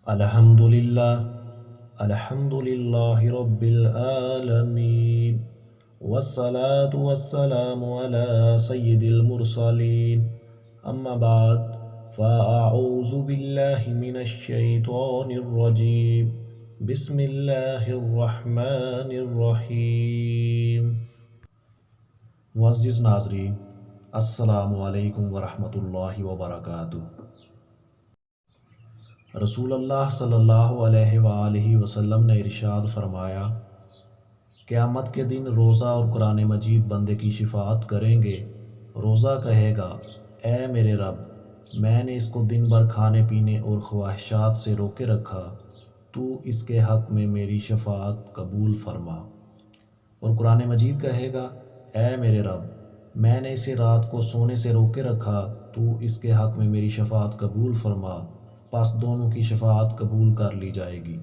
الحمدللہ الحمدللہ رب العالمین والصلاة والسلام علی سید المرسلین اما بعد فاعوذ باللہ من الشیطان الرجیم بسم اللہ الرحمن الرحیم۔ معزز ناظرین، السلام علیکم ورحمۃ اللہ وبرکاتہ۔ رسول اللہ صلی اللہ علیہ وآلہ وسلم نے ارشاد فرمایا، قیامت کے دن روزہ اور قرآن مجید بندے کی شفاعت کریں گے۔ روزہ کہے گا، اے میرے رب، میں نے اس کو دن بھر کھانے پینے اور خواہشات سے روکے رکھا، تو اس کے حق میں میری شفاعت قبول فرما۔ اور قرآن مجید کہے گا، اے میرے رب، میں نے اسے رات کو سونے سے روکے رکھا، تو اس کے حق میں میری شفاعت قبول فرما۔ پس دونوں کی شفاعت قبول کر لی جائے گی۔